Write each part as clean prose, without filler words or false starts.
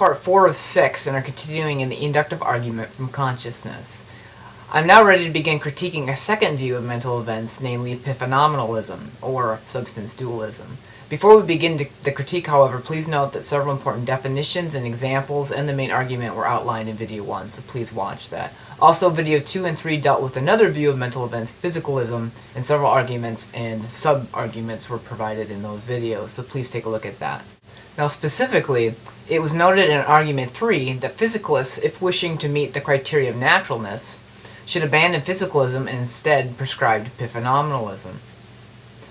part 4 of 6 and are continuing in the inductive argument from consciousness. I'm now ready to begin critiquing a second view of mental events, namely Epiphenominalism, or Substance Dualism. Before we begin the critique, however, please note that several important definitions and examples and the main argument were outlined in video 1, so please watch that. Also, video 2 and 3 dealt with another view of mental events, Physicalism, and several arguments and sub-arguments were provided in those videos, so please take a look at that. Now specifically, it was noted in argument 3 that physicalists, if wishing to meet the criteria of naturalness, should abandon physicalism and instead prescribe Epiphenominalism.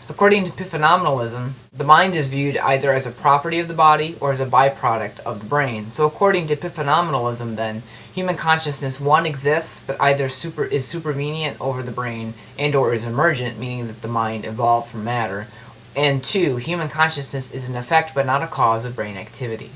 According to Epiphenominalism, the mind is viewed either as a property of the body or as a byproduct of the brain. So according to Epiphenominalism then, human consciousness, 1, exists, but either is supervenient over the brain and or is emergent, meaning that the mind evolved from matter, and 2, human consciousness is an effect but not a cause of brain activity.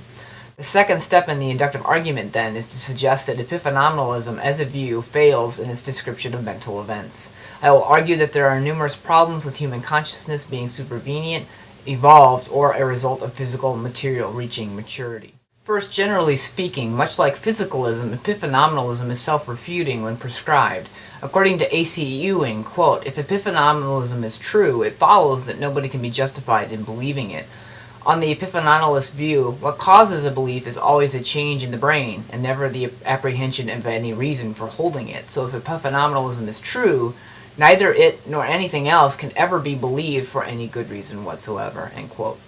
The second step in the inductive argument, then, is to suggest that Epiphenomenalism as a view fails in its description of mental events. I will argue that there are numerous problems with human consciousness being supervenient, evolved, or a result of physical material reaching maturity. First, generally speaking, much like physicalism, Epiphenomenalism is self-refuting when prescribed. According to A.C. Ewing, quote, "If Epiphenomenalism is true, it follows that nobody can be justified in believing it. On the Epiphenomenalist view, what causes a belief is always a change in the brain, and never the apprehension of any reason for holding it. So if Epiphenomenalism is true, neither it nor anything else can ever be believed for any good reason whatsoever." End quote.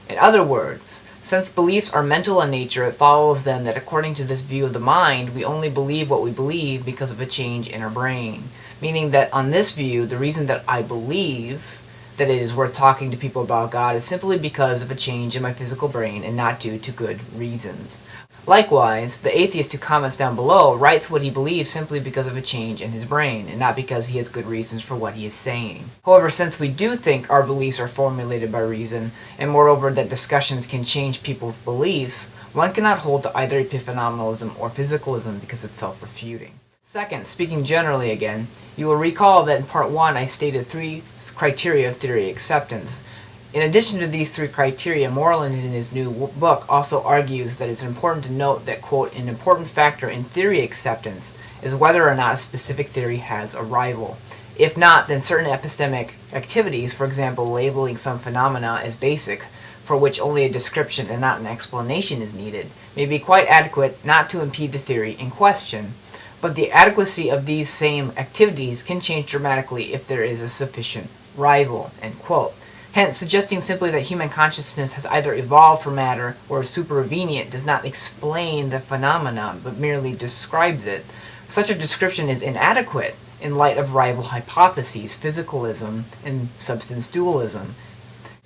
In other words, since beliefs are mental in nature, it follows then that according to this view of the mind, we only believe what we believe because of a change in our brain. Meaning that on this view, the reason that I believe that it is worth talking to people about God is simply because of a change in my physical brain and not due to good reasons. Likewise, the atheist who comments down below writes what he believes simply because of a change in his brain and not because he has good reasons for what he is saying. However, since we do think our beliefs are formulated by reason, and moreover that discussions can change people's beliefs, one cannot hold to either Epiphenomenalism or Physicalism because it's self-refuting. Second, speaking generally again, you will recall that in part 1 I stated 3 criteria of theory acceptance. In addition to these 3 criteria, Moreland in his new book also argues that it's important to note that, quote, "an important factor in theory acceptance is whether or not a specific theory has a rival. If not, then certain epistemic activities, for example labeling some phenomena as basic, for which only a description and not an explanation is needed, may be quite adequate not to impede the theory in question. But the adequacy of these same activities can change dramatically if there is a sufficient rival." End quote. Hence, suggesting simply that human consciousness has either evolved from matter or is supervenient does not explain the phenomenon, but merely describes it. Such a description is inadequate in light of rival hypotheses, physicalism and substance dualism.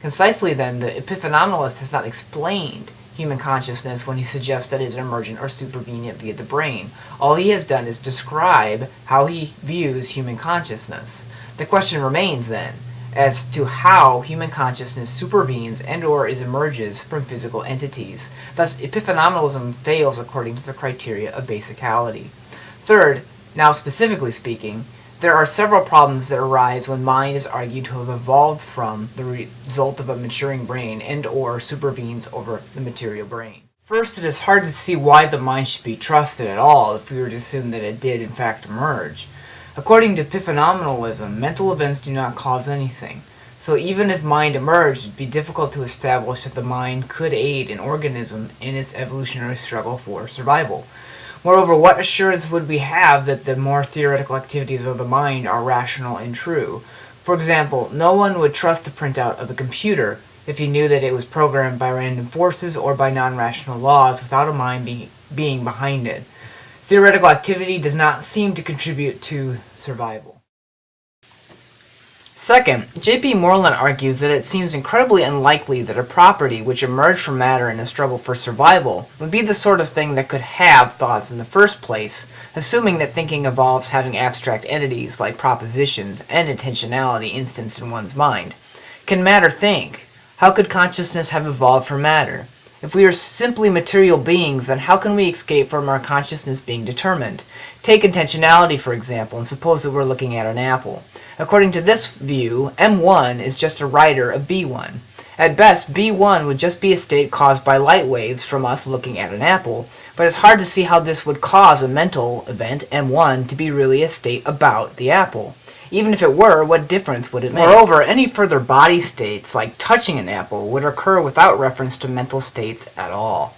Concisely then, the Epiphenomenalist has not explained human consciousness when he suggests that it is emergent or supervenient via the brain. All he has done is describe how he views human consciousness. The question remains then as to how human consciousness supervenes and or emerges from physical entities. Thus, Epiphenomenalism fails according to the criteria of basicality. Third, now specifically speaking, there are several problems that arise when mind is argued to have evolved from the result of a maturing brain and or supervenes over the material brain. First, it is hard to see why the mind should be trusted at all if we were to assume that it did in fact emerge. According to Epiphenomenalism, mental events do not cause anything. So even if mind emerged, it would be difficult to establish that the mind could aid an organism in its evolutionary struggle for survival. Moreover, what assurance would we have that the more theoretical activities of the mind are rational and true? For example, no one would trust the printout of a computer if he knew that it was programmed by random forces or by non-rational laws without a mind being behind it. Theoretical activity does not seem to contribute to survival. Second, J.P. Moreland argues that it seems incredibly unlikely that a property which emerged from matter in a struggle for survival would be the sort of thing that could have thoughts in the first place, assuming that thinking involves having abstract entities like propositions and intentionality instanced in one's mind. Can matter think? How could consciousness have evolved from matter? If we are simply material beings, then how can we escape from our consciousness being determined? Take intentionality, for example, and suppose that we're looking at an apple. According to this view, M1 is just a writer of B1. At best, B1 would just be a state caused by light waves from us looking at an apple, but it's hard to see how this would cause a mental event, M1, to be really a state about the apple. Even if it were, what difference would it make? Moreover, any further body states, like touching an apple, would occur without reference to mental states at all.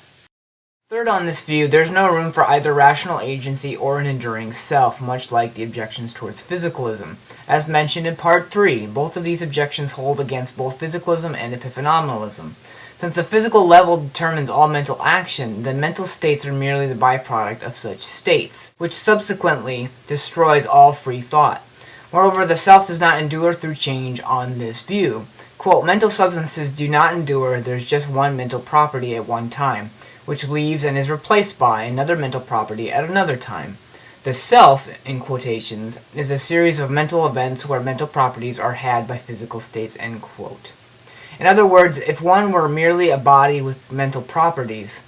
Third, on this view, there's no room for either rational agency or an enduring self, much like the objections towards physicalism. As mentioned in Part 3, both of these objections hold against both physicalism and epiphenominalism. Since the physical level determines all mental action, then mental states are merely the byproduct of such states, which subsequently destroys all free thought. Moreover, the self does not endure through change on this view. Quote, mental substances do not endure, there's just one mental property at one time, which leaves and is replaced by another mental property at another time. The self, in quotations, is a series of mental events where mental properties are had by physical states, end quote. In other words, if one were merely a body with mental properties,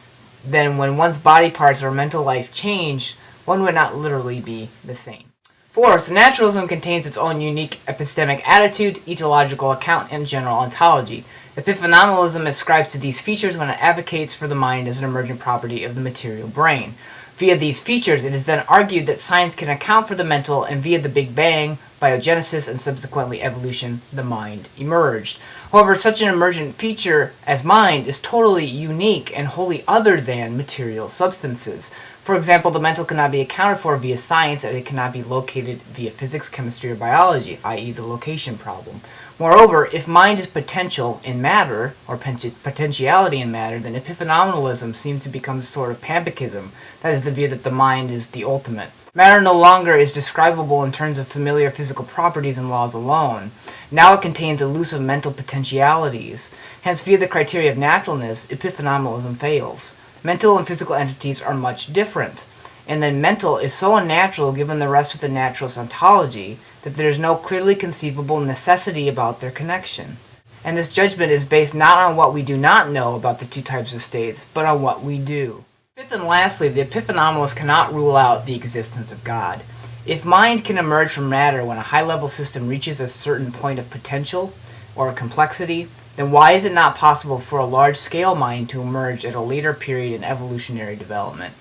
then when one's body parts or mental life change, one would not literally be the same. Fourth, naturalism contains its own unique epistemic attitude, etiological account, and general ontology. Epiphenomenalism ascribes to these features when it advocates for the mind as an emergent property of the material brain. Via these features, it is then argued that science can account for the mental, and via the Big Bang, biogenesis, and subsequently evolution, the mind emerged. However, such an emergent feature as mind is totally unique and wholly other than material substances. For example, the mental cannot be accounted for via science, and it cannot be located via physics, chemistry, or biology, i.e. the location problem. Moreover, if mind is potential in matter, or potentiality in matter, then epiphenomenalism seems to become a sort of panpsychism, that is the view that the mind is the ultimate. Matter no longer is describable in terms of familiar physical properties and laws alone. Now it contains elusive mental potentialities. Hence, via the criteria of naturalness, epiphenomenalism fails. Mental and physical entities are much different, and then mental is so unnatural given the rest of the naturalist ontology that there is no clearly conceivable necessity about their connection. And this judgment is based not on what we do not know about the two types of states, but on what we do. Fifth and lastly, the epiphenomenalist cannot rule out the existence of God. If mind can emerge from matter when a high-level system reaches a certain point of potential or complexity, then why is it not possible for a large-scale mind to emerge at a later period in evolutionary development?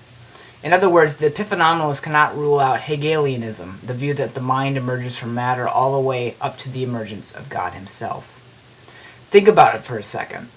In other words, the epiphenomenalist cannot rule out Hegelianism, the view that the mind emerges from matter all the way up to the emergence of God himself. Think about it for a second.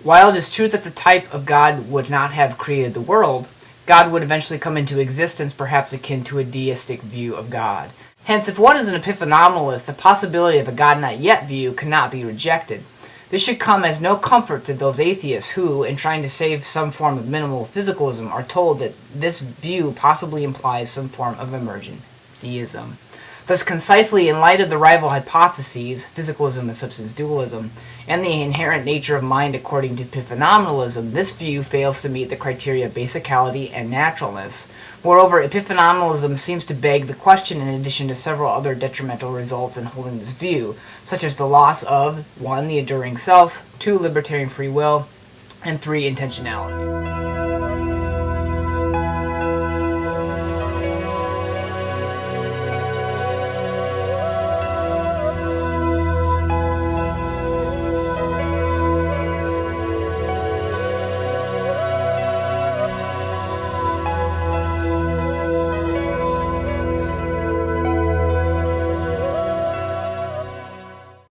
While it is true that the type of God would not have created the world, God would eventually come into existence, perhaps akin to a deistic view of God. Hence, if one is an epiphenomenalist, the possibility of a God not yet view cannot be rejected. This should come as no comfort to those atheists who, in trying to save some form of minimal physicalism, are told that this view possibly implies some form of emergent theism. Thus, concisely in light of the rival hypotheses, physicalism and substance dualism, and the inherent nature of mind according to epiphenomenalism, this view fails to meet the criteria of basicality and naturalness. Moreover, epiphenomenalism seems to beg the question in addition to several other detrimental results in holding this view, such as the loss of 1. The enduring self, 2. Libertarian free will, and 3. Intentionality.